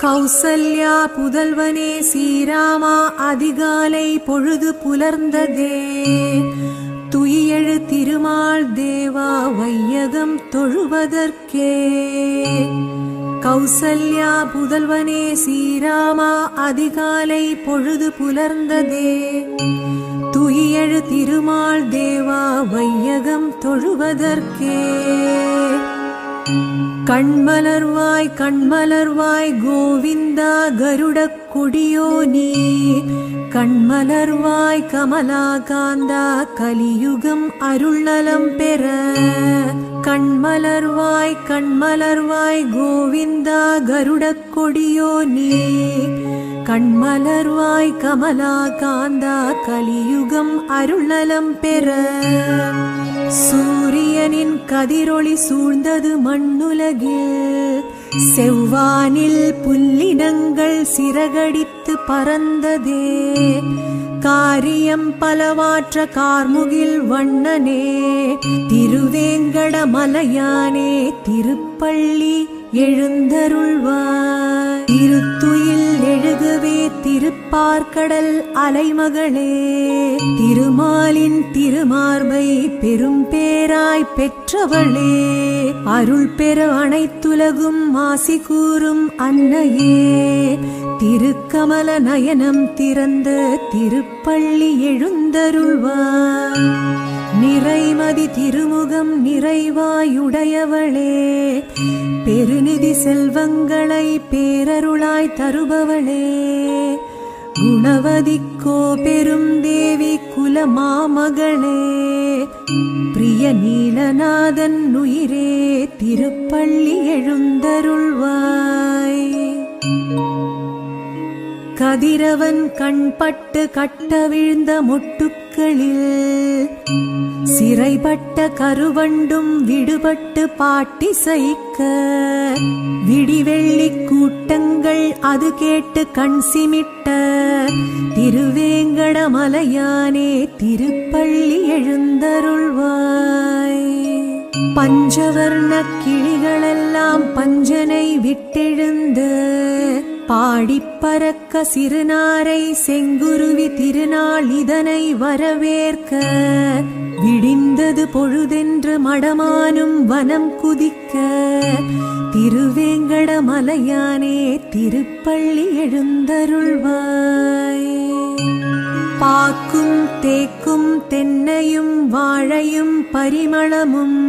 கௌசல்யா புதல்வனே ஸ்ரீராமா அதிகாலை பொழுது புலர்ந்ததே. துயிலெழு திருமால் தேவா வையகம் தொழுவதற்கே. கௌசல்யா புதல்வனே ஸ்ரீராமா அதிகாலை பொழுது புலர்ந்ததே. துயிலெழு திருமால் தேவா வையகம் தொழுவதற்கே. கண்மலர்வாய் கண்மலர்வாய் கோவிந்தா கருடக் கொடியோனே. கண்மலர்வாய் கமலாகாந்தா கலியுகம் அருள்நலம் பெற. கண்மலர்வாய் கண்மலர்வாய் கோவிந்தா கருடக் கொடியோனே. கண்மலர்வாய் கமலாகாந்தா கலியுகம் அருள்நலம் பெற. சூரியனின் கதிரொளி சூழ்ந்தது மண்ணுலகில். செவ்வானில் புல்லினங்கள் சிறகடித்து பறந்ததே. காரியம் பலவாற்ற கார்முகில் வண்ணனே. திருவேங்கடமலையானே திருப்பள்ளி எழுந்தருள்வாய். திருத்துயில் எழுகவே திருப்பார்கடல் அலைமகளே. திருமாலின் திருமார்பை பெரும் பேராய் பெற்றவளே. அருள் பெற அனைத்துலகும் ஆசி கூறும் அன்னையே. திருக்கமல நயனம் திறந்த திருப்பள்ளி எழுந்தருள்வாய். நிறைமதி திருமுகம் நிறைவாயுடையவளே. பெருநிதி செல்வங்களை பேரருளாய் தருபவளே. குணவதிக்கோ பெரும் தேவி குலமாமகளே. பிரிய நீலநாதன் உயிரே திருப்பள்ளி எழுந்தருள்வாய். கதிரவன் கண்பட்டு கட்ட விழுந்த மொட்டுக்களில். சிறைப்பட்ட கருவண்டும் விடுபட்டு பாட்டிசைக்க. விடிவெள்ளி கூட்டங்கள் அது கேட்டு கண் சிமிட்ட. திருவேங்கடமலையானே திருப்பள்ளி எழுந்தருள்வாய். பஞ்சவர்ண கிளிகளெல்லாம் பஞ்சனை விட்டெழுந்து. பாடிப்பறக்க சிறுநாரை செங்குருவி திருநாள் இதனை வரவேற்க. விடிந்தது பொழுதென்று மடமானும் வனம் குதிக்க. திருவேங்கடமலையானே திருப்பள்ளி எழுந்தருள்வாய். பாக்கும் தேக்கும் தென்னையும் வாழையும் பரிமளமும்.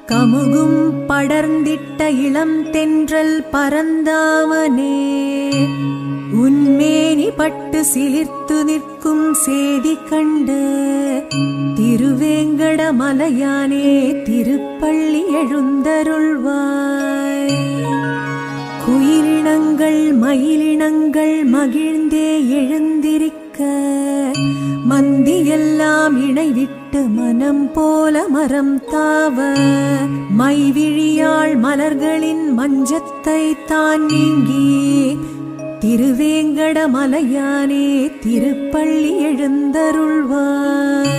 கமுகும் படர்ந்திட்ட இளம் தென்றல் பரந்தாமனே. உன்மேனி பட்டு சிலிர்த்து நிற்கும் சேதி கண்டு. திருவேங்கடமலையானே திருப்பள்ளி எழுந்தருள்வாய். குயிலினங்கள் மயிலினங்கள் மகிழ்ந்தே எழுந்திருக்க. மந்தியெல்லாம் இணைவிட்டு மனம் போல மரம் தாவ. மைவிழியாள் மலர்களின் மஞ்சத்தை தான் நீங்கி. திருவேங்கடமலையானே திருப்பள்ளி எழுந்தருள்வாய்.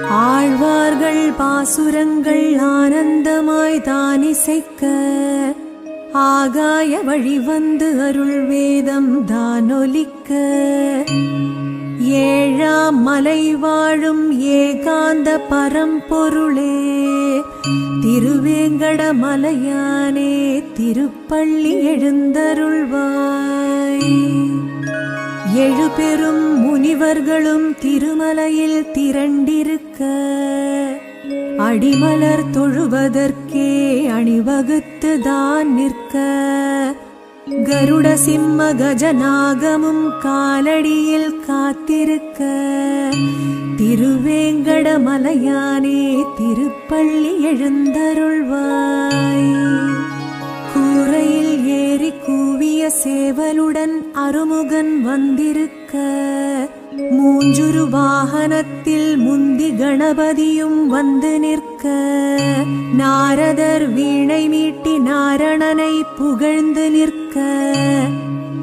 ஆழ்வார்கள் பாசுரங்கள் ஆனந்தமாய் தானிசைக்க. ஆகாய வழி வந்து அருள் வேதம் தானொலிக்க. ஏழாம் மலை வாழும் ஏகாந்த பரம்பொருளே. திருவேங்கடமலையானே திருப்பள்ளி எழுந்தருள்வாய். எழுபெரும் முனிவர்களும் திருமலையில் திரண்டிருக்க. அடிமலர் தொழுவதற்கே அணிவகுத்து தான் நிற்க. கருட சிம்ம கஜநாகமும் காலடியில் காத்திருக்க. திருவேங்கடமலையானே திருப்பள்ளி எழுந்தருள்வாய். கூரையில் ஏறி கூவிய சேவலுடன் அருமுகன் வந்திருக்க. மூஞ்சுரு வாகனத்தில் முந்தி கணபதியும் வந்து நிற்க. நாரதர் வீணை மீட்டி நாரணனை புகழ்ந்து நிற்க.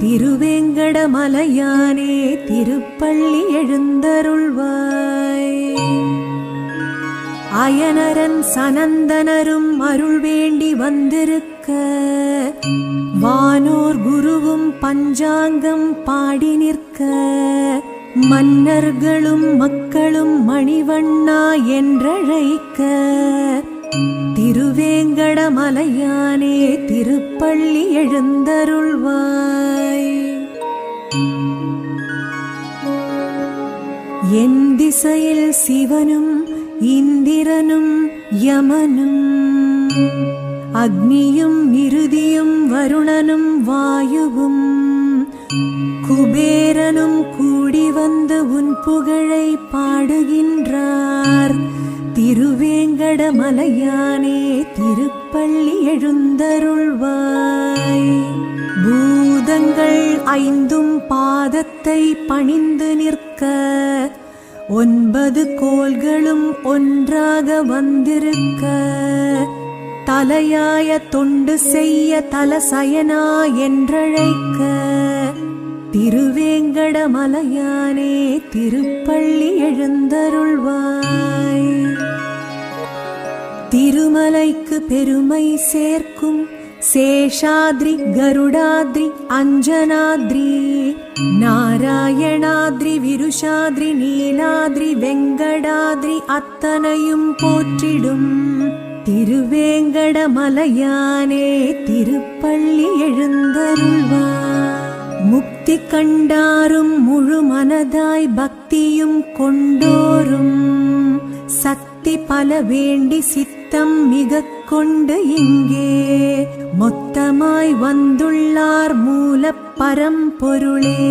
திருவேங்கடமலையானே திருப்பள்ளி எழுந்தருள்வாய். அயனரன் சனந்தனரும் அருள் வேண்டி வந்திருக்க. வானோர் குருவும் பஞ்சாங்கம் பாடி நிற்க மன்னர்களும் மக்களும் மணிவண்ணா என்றழைக்க திருவேங்கடமலையானே திருப்பள்ளி எழுந்தருள்வாய். என் திசையில் சிவனும் இந்திரனும் யமனும் அக்னியும் இறுதியும் வருணனும் வாயுவும் குபேரனும் கூடி வந்து உன் புகழை பாடுகின்றார். திருவேங்கடமலையானே திருப்பள்ளி எழுந்தருள்வாய். பூதங்கள் ஐந்தும் பாதத்தை பணிந்து நிற்க 9 கோள்களும் ஒன்றாக வந்திருக்க தலையாய தொண்டு செய்ய தலசயனா என்றழைக்க திருவேங்கடமலையானே திருப்பள்ளி எழுந்தருள்வாய். திருமலைக்கு பெருமை சேர்க்கும் சேஷாத்ரி கருடாத்ரி அஞ்சனாத்ரி நாராயணாத்ரி விருஷாத்ரி நீலாத்ரி வெங்கடாத்ரி அத்தனையும் போற்றிடும் திருவேங்கடமலையானே திருப்பள்ளி எழுந்தருள்வாய். முக்தி கண்டாரும் முழு மனதாய் பக்தியும் கொண்டோரும் சக்தி பல வேண்டி சித்தம் மிக கொண்டு இங்கே மொத்தமாய் வந்துள்ளார் மூல பரம்பொருளே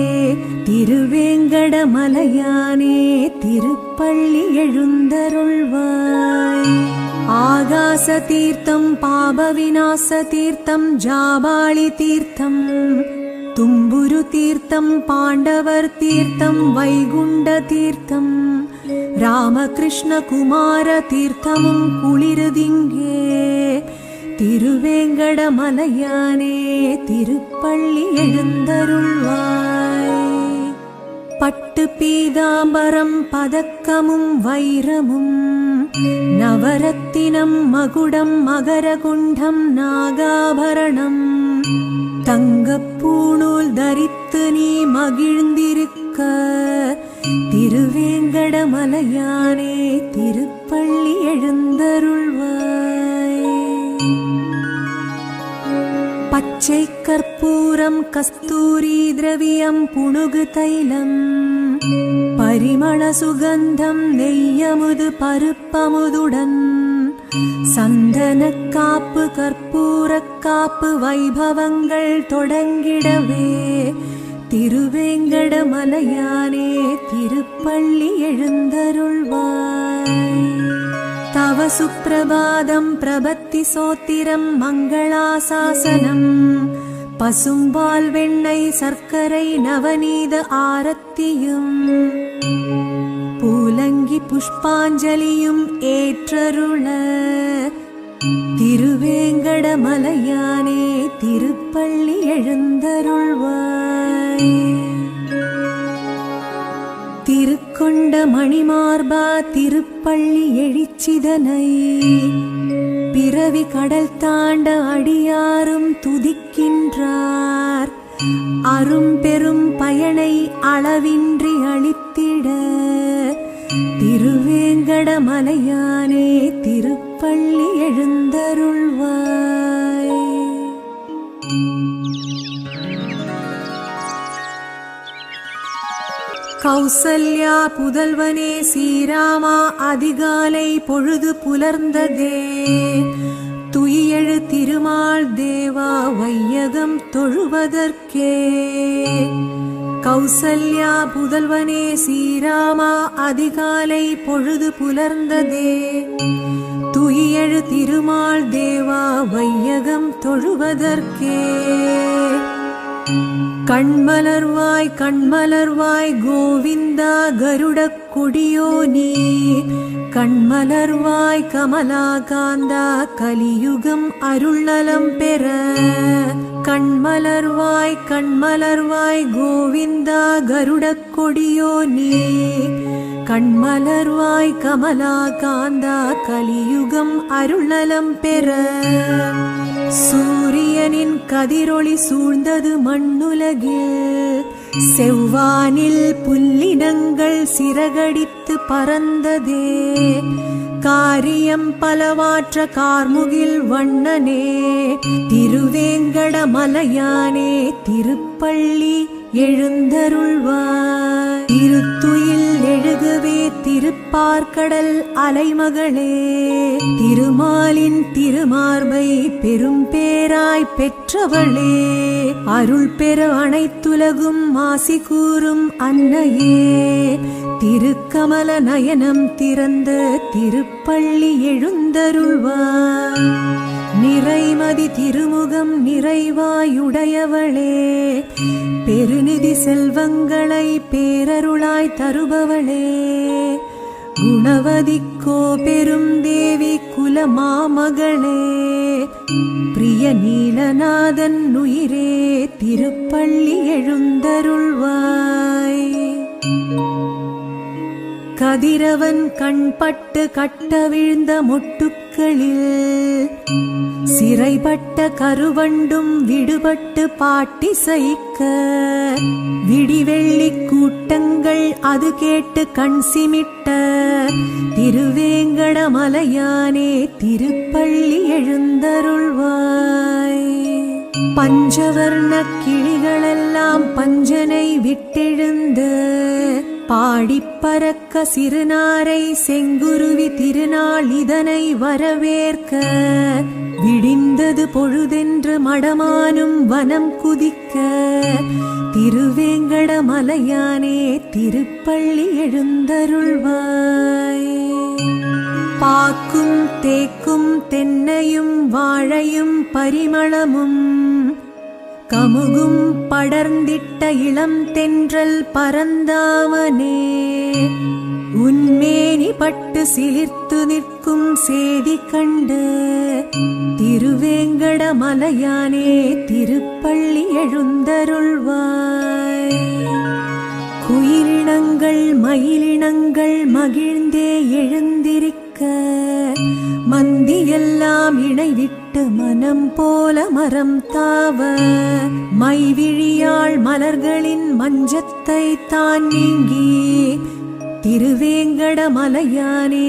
திருவேங்கடமலையானே திருப்பள்ளி எழுந்தருள்வாய். ஆகாச தீர்த்தம் பாப விநாச தீர்த்தம் ஜாபாளி தீர்த்தம் தும்புரு தீர்த்தம் பாண்டவர் தீர்த்தம் வைகுண்ட தீர்த்தம் ராமகிருஷ்ண குமார தீர்த்தமும் குளிருதிங்கே திருவேங்கடமலையானே திருப்பள்ளி எழுந்தருள்வாய். பட்டு பீதாம்பரம் பதக்கமும் வைரமும் நவரத்தினம் மகுடம் மகரகுண்டம் நாகாபரணம் தங்கப்பூணூல் தரித்து நீ மகிழ்ந்திருக்க திருவேங்கடமலையானே திருப்பள்ளி எழுந்தருள்வாய். பச்சை கற்பூரம் கஸ்தூரி திரவியம் புணுகு தைலம் பரிமள சுகந்தம் நெய்யமுது பருப்பமுதுடன் சந்தன காப்பு கற்பூர காப்பு வைபவங்கள் தொடங்கிடவே திருவேங்கடமலையானே திருப்பள்ளி எழுந்தருள்வாய். தவ சுப்பிரபாதம் பிரபத்தி சோத்திரம் மங்களாசாசனம் பசும்பால் வெண்ணெய் சர்க்கரை நவநீத ஆரத்தியும் பூலங்கி புஷ்பாஞ்சலியும் ஏற்றருள திருவேங்கடமலையானே திருப்பள்ளி எழுந்தருள்வாய். திருக்கொண்ட மணிமார்பா திருப்பள்ளி எழுச்சிதனை பிறவி கடல் தாண்ட அடியாரும் துதிக்கின்றார். அரும் பெரும் பயனை அளவின்றி அளித்திட திருவேங்கடமலையானே திருப்பள்ளி எழுந்தருள்வாய். கௌசல்யா புதல்வனே ஸ்ரீராமா அதிகாலை பொழுது புலர்ந்ததே துயிலெழு திருமால் தேவா வையகம் தொழுவதற்கே. கௌசல்யா புதல்வனே ஸ்ரீராமா அதிகாலை பொழுது புலர்ந்ததே துயிலெழு திருமால் தேவா வையகம் தொழுவதற்கே. கண்மலர்வாய் கண்மலர்வாய் கோவிந்தா கருடக் கொடியோ நீ கண்மலர்வாய் கமலாகாந்தா கலியுகம் அருள்நலம் பெற. கண்மலர்வாய் கண்மலர்வாய் கோவிந்தா கருடக் கொடியோ நீ கண்மலர்வாய் கமலா காந்தா கலியுகம் அருள்நலம் பெற சூரியனின் கதிரொளி சூழ்ந்தது மண்ணுலகில் செவ்வானில் புல்லினங்கள் சிறகடித்து பறந்ததே காரியம் பலவாற்ற கார்முகில் வண்ணனே திருவேங்கடமலையானே திருப்பள்ளி எழுந்தருள்வாய் திருத்துயில் எழுகவே திருப்பார்கடல் அலைமகளே திருமாலின் திருமார்பை பெரும் பேராய் பெற்றவளே அருள் பெற அனைத்துலகும் ஆசி கூறும் அன்னையே திருக்கமல நயனம் திறந்த திருப்பள்ளி எழுந்தருள்வாய் நிறைமதி திருமுகம் நிறைவாயுடையவளே பெருநிதி செல்வங்களை பேரருளாய் தருபவளே குணவதிக்கோ பெரும் தேவி குலமாமகளே பிரிய நீலநாதன் உயிரே திருப்பள்ளி எழுந்தருள்வாய் கதிரவன் கண்பட்டு கட்டவிழ்ந்த மொட்டுக்களில் சிறைப்பட்ட கருவண்டும் விடுபட்டு பாட்டிசைக்க விடிவெள்ளி கூட்டங்கள் அது கேட்டு கண் சிமிட்ட திருவேங்கடமலையானே திருப்பள்ளி எழுந்தருள்வாய் பஞ்சவர்ண கிளிகளெல்லாம் பஞ்சனை விட்டெழுந்து பாடிப்பறக்க சிறுநாரை செங்குருவி திருநாள் இதனை வரவேற்க விடிந்தது பொழுதென்று மடமானும் வனம் குதிக்க திருவேங்கடமலையானே திருப்பள்ளி எழுந்தருள்வாய் பாக்கும் தேக்கும் தென்னையும் வாழையும் பரிமளமும் கமுகும் படர்ந்திட்ட இளம் தென்றல் பரந்தாமனே உன்மேனி பட்டு சிலிர்த்து நிற்கும் சேதி கண்டு திருவேங்கடமலையானே திருப்பள்ளி எழுந்தருள்வாய் குயிலினங்கள் மயிலினங்கள் மகிழ்ந்தே எழுந்திருக்க மந்தியெல்லாம் இணைவிட்டு மனம் போல மரம் தாவ மைவிழியாள் மலர்களின் மஞ்சத்தை தான் நீங்கி திருவேங்கடமலையானே